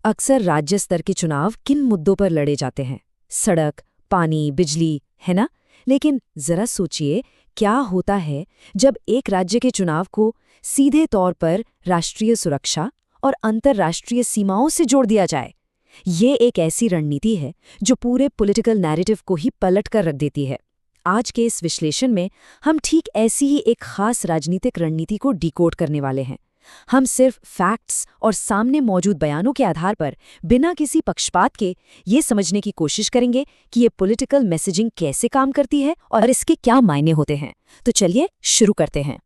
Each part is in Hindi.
अक्सर राज्य स्तर के चुनाव किन मुद्दों पर लड़े जाते हैं? सड़क, पानी, बिजली, है ना? लेकिन जरा सोचिए, क्या होता है जब एक राज्य के चुनाव को सीधे तौर पर राष्ट्रीय सुरक्षा और अंतर्राष्ट्रीय सीमाओं से जोड़ दिया जाए? ये एक ऐसी रणनीति है जो पूरे पॉलिटिकल नैरेटिव को ही पलट कर रख देती है। आज के इस विश्लेषण में हम ठीक ऐसी ही एक खास राजनीतिक रणनीति को डिकोड करने वाले हैं। हम सिर्फ फैक्ट्स और सामने मौजूद बयानों के आधार पर बिना किसी पक्षपात के ये समझने की कोशिश करेंगे कि ये पॉलिटिकल मैसेजिंग कैसे काम करती है और इसके क्या मायने होते हैं। तो चलिए शुरू करते हैं।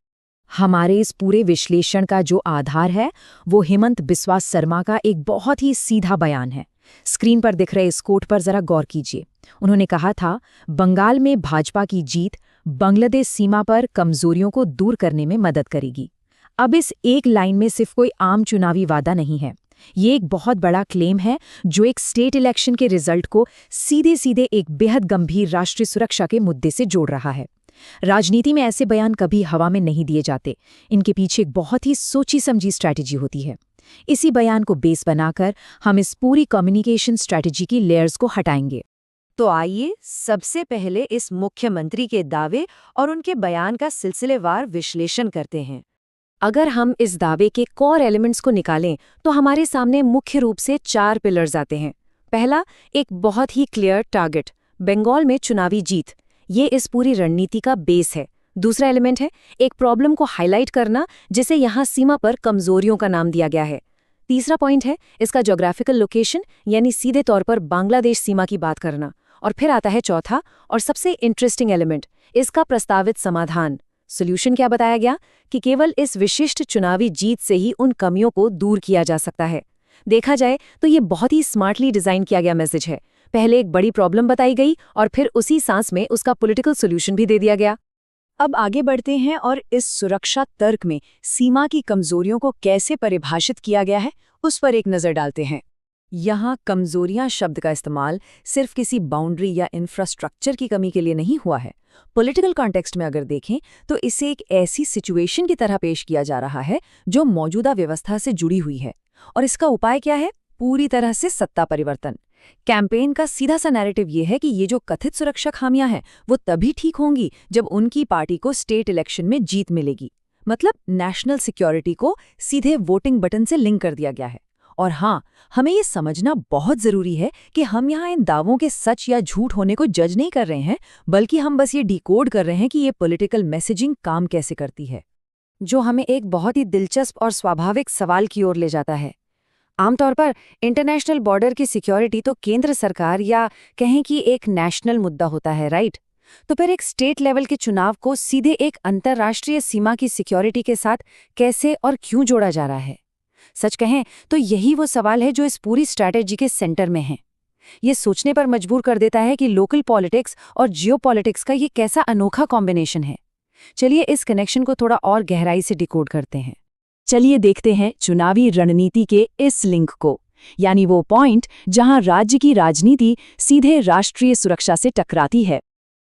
हमारे इस पूरे विश्लेषण का जो आधार है वो हेमंत बिस्वा शर्मा का एक बहुत ही सीधा बयान है। स्क्रीन पर दिख रहे इस कोट पर जरा गौर कीजिए। उन्होंने कहा था, बंगाल में भाजपा की जीत बांग्लादेश सीमा पर कमजोरियों को दूर करने में मदद करेगी। अब इस एक लाइन में सिर्फ कोई आम चुनावी वादा नहीं है, ये एक बहुत बड़ा क्लेम है जो एक स्टेट इलेक्शन के रिजल्ट को सीधे सीधे एक बेहद गंभीर राष्ट्रीय सुरक्षा के मुद्दे से जोड़ रहा है। राजनीति में ऐसे बयान कभी हवा में नहीं दिए जाते, इनके पीछे एक बहुत ही सोची समझी स्ट्रैटेजी होती है। इसी बयान को बेस बनाकर हम इस पूरी कम्युनिकेशन स्ट्रैटेजी की लेयर्स को हटाएंगे। तो आइए सबसे पहले इस मुख्यमंत्री के दावे और उनके बयान का सिलसिलेवार विश्लेषण करते हैं। अगर हम इस दावे के कोर एलिमेंट्स को निकालें तो हमारे सामने मुख्य रूप से 4 पिलर्स आते हैं। पहला, एक बहुत ही क्लियर टारगेट, बंगाल में चुनावी जीत। ये इस पूरी रणनीति का बेस है। दूसरा एलिमेंट है एक प्रॉब्लम को हाईलाइट करना, जिसे यहाँ सीमा पर कमजोरियों का नाम दिया गया है। तीसरा पॉइंट है इसका ज्योग्राफिकल लोकेशन, यानी सीधे तौर पर बांग्लादेश सीमा की बात करना। और फिर आता है चौथा और सबसे इंटरेस्टिंग एलिमेंट, इसका प्रस्तावित समाधान। सोल्यूशन क्या बताया गया कि केवल इस विशिष्ट चुनावी जीत से ही उन कमियों को दूर किया जा सकता है। देखा जाए तो ये बहुत ही स्मार्टली डिजाइन किया गया मैसेज है। पहले एक बड़ी प्रॉब्लम बताई गई और फिर उसी सांस में उसका पॉलिटिकल सोल्यूशन भी दे दिया गया। अब आगे बढ़ते हैं और इस सुरक्षा तर्क में सीमा की कमजोरियों को कैसे परिभाषित किया गया है उस पर एक नजर डालते हैं। यहाँ कमजोरियां शब्द का इस्तेमाल सिर्फ किसी बाउंड्री या इंफ्रास्ट्रक्चर की कमी के लिए नहीं हुआ है। पॉलिटिकल कॉन्टेक्स्ट में अगर देखें तो इसे एक ऐसी सिचुएशन की तरह पेश किया जा रहा है जो मौजूदा व्यवस्था से जुड़ी हुई है। और इसका उपाय क्या है? पूरी तरह से सत्ता परिवर्तन। कैंपेन का सीधा सा नैरेटिव ये है कि ये जो कथित सुरक्षा खामियां हैं वो तभी ठीक होंगी जब उनकी पार्टी को स्टेट इलेक्शन में जीत मिलेगी। मतलब नेशनल सिक्योरिटी को सीधे वोटिंग बटन से लिंक कर दिया गया है। और हाँ, हमें ये समझना बहुत जरूरी है कि हम यहाँ इन दावों के सच या झूठ होने को जज नहीं कर रहे हैं, बल्कि हम बस ये डिकोड कर रहे हैं कि ये पॉलिटिकल मैसेजिंग काम कैसे करती है। जो हमें एक बहुत ही दिलचस्प और स्वाभाविक सवाल की ओर ले जाता है। आमतौर पर इंटरनेशनल बॉर्डर की सिक्योरिटी तो केंद्र सरकार या कहें कि एक नेशनल मुद्दा होता है, राइट? तो फिर एक स्टेट लेवल के चुनाव को सीधे एक अंतर्राष्ट्रीय सीमा की सिक्योरिटी के साथ कैसे और क्यों जोड़ा जा रहा है? सच कहें तो यही वो सवाल है जो इस पूरी स्ट्रैटेजी के सेंटर में है। ये सोचने पर मजबूर कर देता है कि लोकल पॉलिटिक्स और जियोपॉलिटिक्स का ये कैसा अनोखा कॉम्बिनेशन है। चलिए इस कनेक्शन को थोड़ा और गहराई से डिकोड करते हैं। चलिए देखते हैं चुनावी रणनीति के इस लिंक को, यानी वो पॉइंट जहां राज्य की राजनीति सीधे राष्ट्रीय सुरक्षा से टकराती है।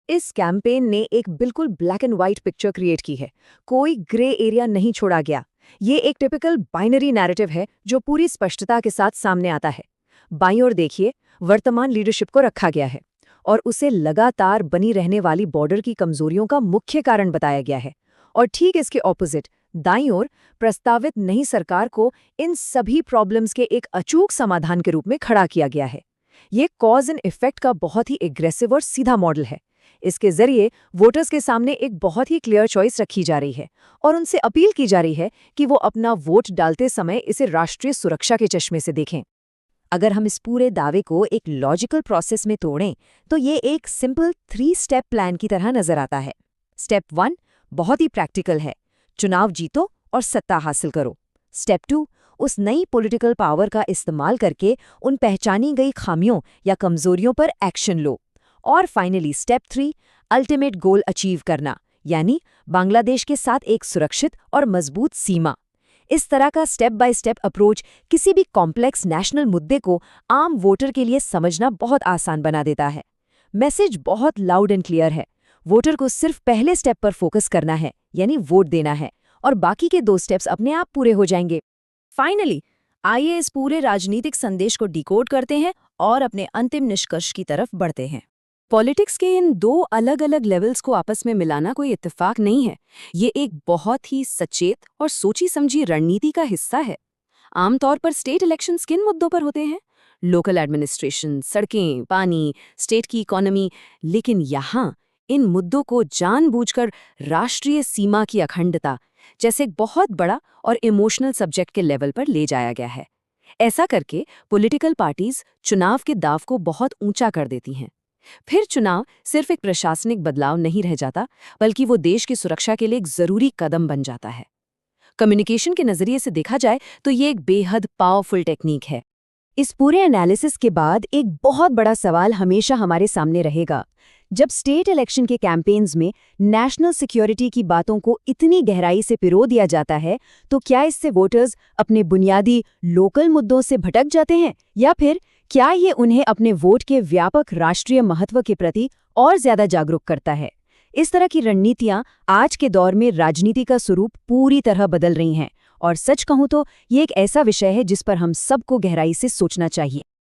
इस कैंपेन ने एक बिल्कुल black and white picture create की है। कोई ग्रे एरिया नहीं छोड़ा गया। ये एक टिपिकल बाइनरी नैरेटिव है जो पूरी स्पष्टता के साथ सामने आता है। बाईं ओर देखिए, वर्तमान लीडरशिप को रखा गया है और उसे लगातार बनी रहने वाली बॉर्डर की कमजोरियों का मुख्य कारण बताया गया है। और ठीक इसके ऑपोजिट दाईं ओर प्रस्तावित नई सरकार को इन सभी प्रॉब्लम्स के एक अचूक समाधान के रूप में खड़ा किया गया है। ये कॉज एंड इफेक्ट का बहुत ही एग्रेसिव और सीधा मॉडल है। इसके जरिए वोटर्स के सामने एक बहुत ही क्लियर चॉइस रखी जा रही है और उनसे अपील की जा रही है कि वो अपना वोट डालते समय इसे राष्ट्रीय सुरक्षा के चश्मे से देखें। अगर हम इस पूरे दावे को एक लॉजिकल प्रोसेस में तोड़ें तो ये एक सिंपल 3 स्टेप प्लान की तरह नजर आता है। स्टेप 1 बहुत ही प्रैक्टिकल है, चुनाव जीतो और सत्ता हासिल करो। स्टेप 2 उस नई पॉलिटिकल पावर का इस्तेमाल करके उन पहचानी गई खामियों या कमजोरियों पर एक्शन लो। और finally step 3 ultimate goal achieve करना, यानी बांग्लादेश के साथ एक सुरक्षित और मजबूत सीमा। इस तरह का स्टेप बाय स्टेप अप्रोच किसी भी कॉम्प्लेक्स नेशनल मुद्दे को आम वोटर के लिए समझना बहुत आसान बना देता है। मैसेज बहुत लाउड एंड क्लियर है। वोटर को सिर्फ पहले स्टेप पर फोकस करना है, यानी वोट देना है, और बाकी के 2 स्टेप्स अपने आप पूरे हो जाएंगे। फाइनली आइए इस पूरे राजनीतिक संदेश को डिकोड करते हैं और अपने अंतिम निष्कर्ष की तरफ बढ़ते हैं। पॉलिटिक्स के इन दो अलग अलग लेवल्स को आपस में मिलाना कोई इत्तेफाक नहीं है। ये एक बहुत ही सचेत और सोची समझी रणनीति का हिस्सा है। आमतौर पर स्टेट इलेक्शंस किन मुद्दों पर होते हैं? लोकल एडमिनिस्ट्रेशन, सड़कें, पानी, स्टेट की इकोनॉमी। लेकिन यहाँ इन मुद्दों को जानबूझकर राष्ट्रीय सीमा की अखंडता जैसे एक बहुत बड़ा और इमोशनल सब्जेक्ट के लेवल पर ले जाया गया है। ऐसा करके पॉलिटिकल पार्टीज चुनाव के दाव को बहुत ऊंचा कर देती हैं। फिर चुनाव सिर्फ एक प्रशासनिक बदलाव नहीं रह जाता, बल्कि वो देश की सुरक्षा के लिए एक जरूरी कदम बन जाता है। कम्युनिकेशन के नजरिए से देखा जाए तो ये एक बेहद पावरफुल टेक्निक है। इस पूरे एनालिसिस के बाद एक बहुत बड़ा सवाल हमेशा हमारे सामने रहेगा। जब स्टेट इलेक्शन के कैंपेन्स में नेशनल सिक्योरिटी की बातों को इतनी गहराई से पिरो दिया जाता है, तो क्या इससे वोटर्स अपने बुनियादी लोकल मुद्दों से भटक जाते हैं, या फिर क्या ये उन्हें अपने वोट के व्यापक राष्ट्रीय महत्व के प्रति और ज्यादा जागरूक करता है? इस तरह की रणनीतियां आज के दौर में राजनीति का स्वरूप पूरी तरह बदल रही हैं, और सच कहूं तो ये एक ऐसा विषय है जिस पर हम सबको गहराई से सोचना चाहिए।